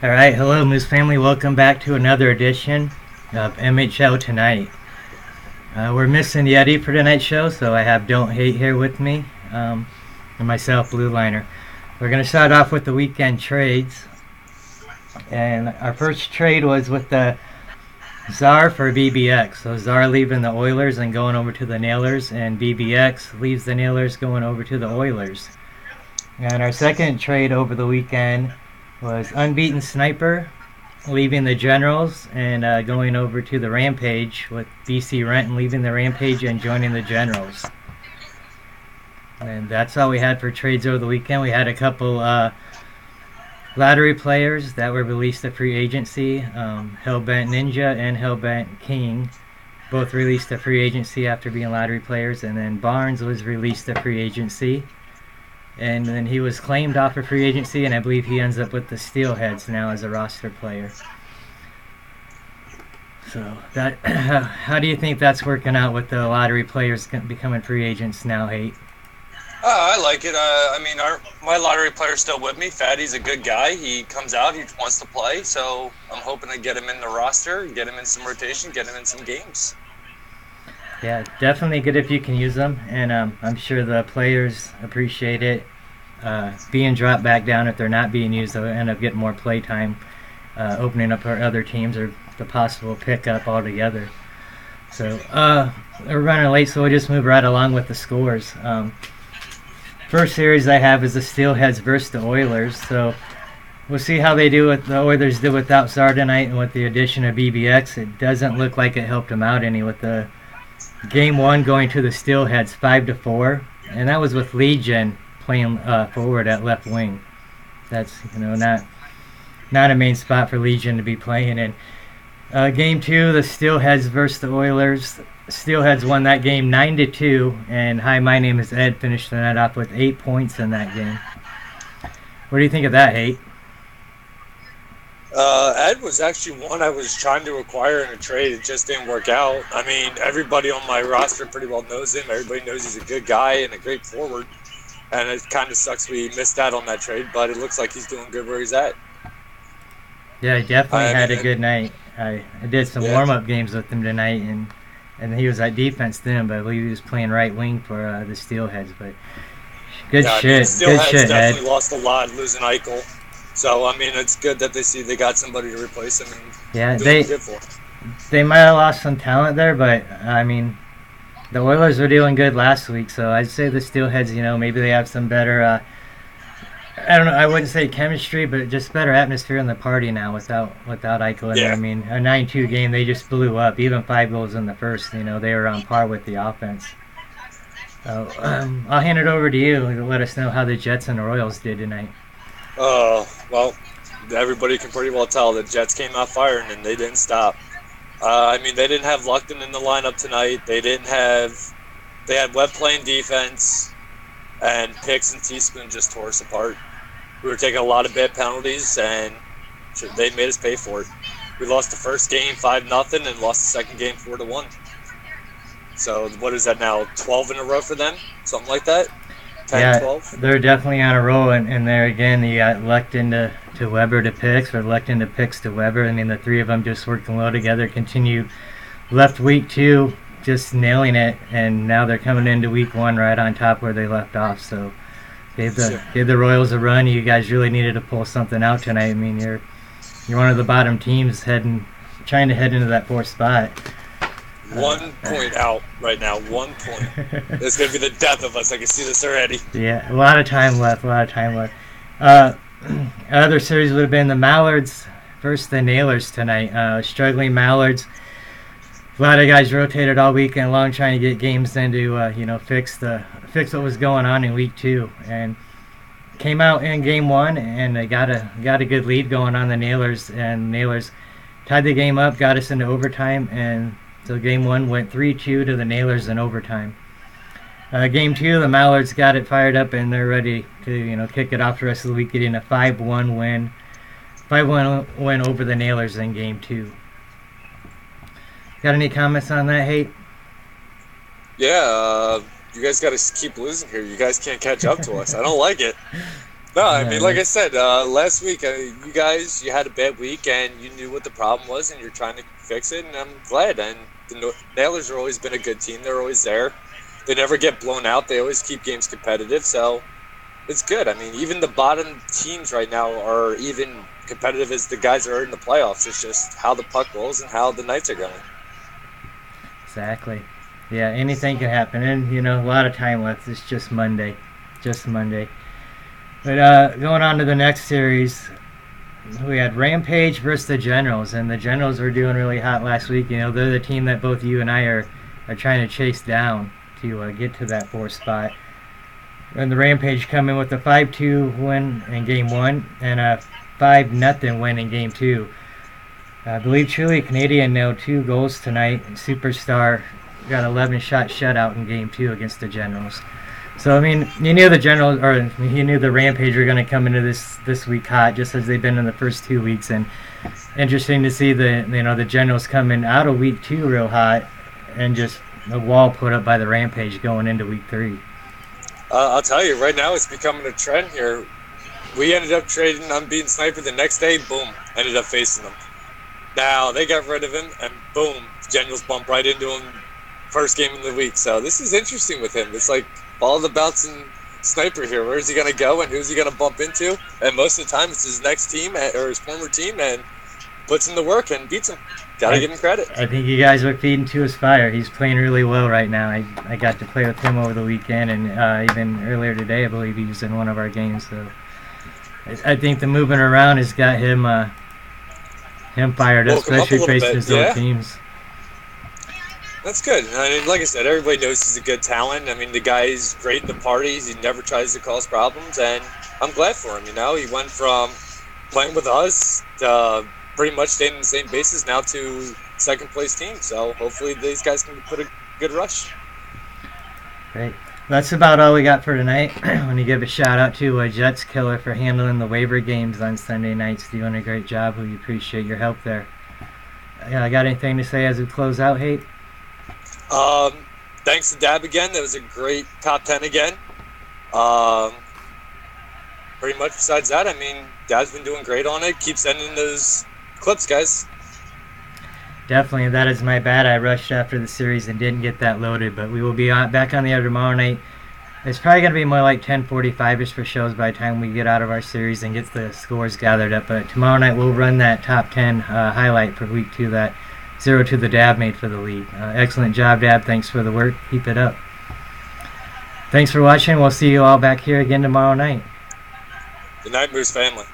Alright, hello Moose family, welcome back to another edition of MHL Tonight. We're missing Yeti for tonight's show, so I have Don't Hate here with me, and myself, Blue Liner. We're going to start off with the weekend trades, and our first trade was with the Czar for BBX. So Czar leaving the Oilers and going over to the Nailers, and BBX leaves the Nailers going over to the Oilers. And our second trade over the weekend was Unbeaten Sniper leaving the Generals and going over to the Rampage, with BC Renton leaving the Rampage and joining the Generals. And that's all we had for trades over the weekend. We had a couple lottery players that were released to free agency. Hellbent Ninja and Hellbent King both released to free agency after being lottery players, and then Barnes was released to free agency. And then he was claimed off of free agency, and I believe he ends up with the Steelheads now as a roster player. So, that how do you think that's working out with the lottery players becoming free agents now, Hate? I like it. My lottery player's still with me. Fatty's a good guy. He comes out, he wants to play, so I'm hoping to get him in the roster, get him in some rotation, get him in some games. Yeah, definitely good if you can use them, and I'm sure the players appreciate it. Being dropped back down, if they're not being used, they'll end up getting more play time, opening up for other teams or the possible pickup altogether. So we're running late, so we'll just move right along with the scores. First series I have is the Steelheads versus the Oilers. So we'll see how they do what the Oilers did without Czar tonight, and with the addition of BBX, it doesn't look like it helped them out any with the Game 1 going to the Steelheads 5-4, and that was with Legion playing forward at left wing. That's not a main spot for Legion to be playing in. Game 2, the Steelheads versus the Oilers. Steelheads won that game 9-2, and hi, my name is Ed, finished the night off with 8 points in that game. What do you think of that, Hate? Ed was actually one I was trying to acquire in a trade. It just didn't work out. I mean, everybody on my roster pretty well knows him. Everybody knows he's a good guy and a great forward. And it kind of sucks we missed out on that trade, but it looks like he's doing good where he's at. Yeah, he definitely had a good night. I did some warm-up games with him tonight, and he was at defense then, but I believe he was playing right wing for the Steelheads. But good shit. Steelheads definitely lost a lot losing Eichel. So, I mean, it's good that they got somebody to replace him. And they might have lost some talent there, but, I mean, the Oilers were doing good last week, so I'd say the Steelheads, maybe they have some better, I don't know, I wouldn't say chemistry, but just better atmosphere in the party now without Eichel. Yeah. I mean, a 9-2 game, they just blew up. Even 5 goals in the first, they were on par with the offense. So, I'll hand it over to you to let us know how the Jets and the Royals did tonight. Well, everybody can pretty well tell the Jets came out firing and they didn't stop. I mean, they didn't have Luckton in the lineup tonight. They had Webb playing defense, and Picks and Teaspoon just tore us apart. We were taking a lot of bad penalties, and they made us pay for it. We lost the first game 5-0 and lost the second game 4-1. So what is that now, 12 in a row for them? Something like that? 10, 12? They're definitely on a roll, and there again, you got Luckton to Weber to Picks, or Luckton to Picks to Weber. I mean, the three of them just working well together, continue left week 2, just nailing it, and now they're coming into week 1 right on top where they left off. So gave the Royals a run. You guys really needed to pull something out tonight. I mean, you're one of the bottom teams trying to head into that 4th spot. 1 point out right now. 1 point. It's going to be the death of us. I can see this already. Yeah, a lot of time left. Other series would have been the Mallards versus the Nailers tonight. Struggling Mallards. A lot of guys rotated all weekend long trying to get games in to fix what was going on in week 2, and came out in game 1 and they got a good lead going on the Nailers, and Nailers tied the game up, got us into overtime, and so game 1 went 3-2 to the Nailers in overtime. Game 2, the Mallards got it fired up and they're ready to kick it off the rest of the week, getting a 5-1 win over the Nailers in game 2. Got any comments on that, Hate? Yeah, you guys got to keep losing here. You guys can't catch up to us. I don't like it. No, I mean, like I said, last week, you guys, you had a bad week, and you knew what the problem was, and you're trying to fix it, and I'm glad. And the Nailers have always been a good team. They're always there. They never get blown out. They always keep games competitive, so it's good. I mean, even the bottom teams right now are even competitive as the guys that are in the playoffs. It's just how the puck rolls and how the nights are going. Exactly. Yeah, anything can happen, and a lot of time left. It's just Monday. But going on to the next series, we had Rampage versus the Generals, and the Generals were doing really hot last week. They're the team that both you and I are trying to chase down to get to that 4th spot. And the Rampage come in with a 5-2 win in game 1 and a 5-0 win in game 2. I believe truly Canadian nailed 2 goals tonight. Superstar got 11-shot shutout in game 2 against the Generals. So, I mean, you knew the Rampage were going to come into this week hot, just as they've been in the first 2 weeks. And interesting to see the Generals coming out of week 2 real hot, and just a wall put up by the Rampage going into week 3. I'll tell you, right now it's becoming a trend here. We ended up trading Unbeaten Sniper the next day, boom, ended up facing them. Now, they got rid of him, and boom, Generals bumped right into him first game of the week. So this is interesting with him. It's like all the bouncing sniper here. Where is he going to go, and who's he going to bump into? And most of the time, it's his next team or his former team, and puts in the work and beats him. Got to give him credit. I think you guys are feeding to his fire. He's playing really well right now. I got to play with him over the weekend, and even earlier today, I believe he was in one of our games. So I think the moving around has got him fired up, especially facing his own teams. That's good. I mean, like I said, everybody knows he's a good talent. I mean, the guy's great in the parties. He never tries to cause problems, and I'm glad for him. He went from playing with us to pretty much staying in the same bases now to second-place team. So hopefully these guys can put a good rush. Great. That's about all we got for tonight. I want to give a shout-out to Jets Killer for handling the waiver games on Sunday nights. Doing a great job. We appreciate your help there. I got anything to say as we close out, Hate? Thanks to Dab again. That was a great top 10 again. Pretty much besides that, I mean, Dab's been doing great on it. Keep sending those clips, guys. Definitely, that is my bad. I rushed after the series and didn't get that loaded, but we will be back on the air tomorrow night. It's probably going to be more like 10:45ish for shows by the time we get out of our series and get the scores gathered up. But tomorrow night we'll run that top 10 highlight for week 2 that 0-2 the Dab made for the league. Excellent job, Dab. Thanks for the work. Keep it up. Thanks for watching. We'll see you all back here again tomorrow night. Good night, Moose family.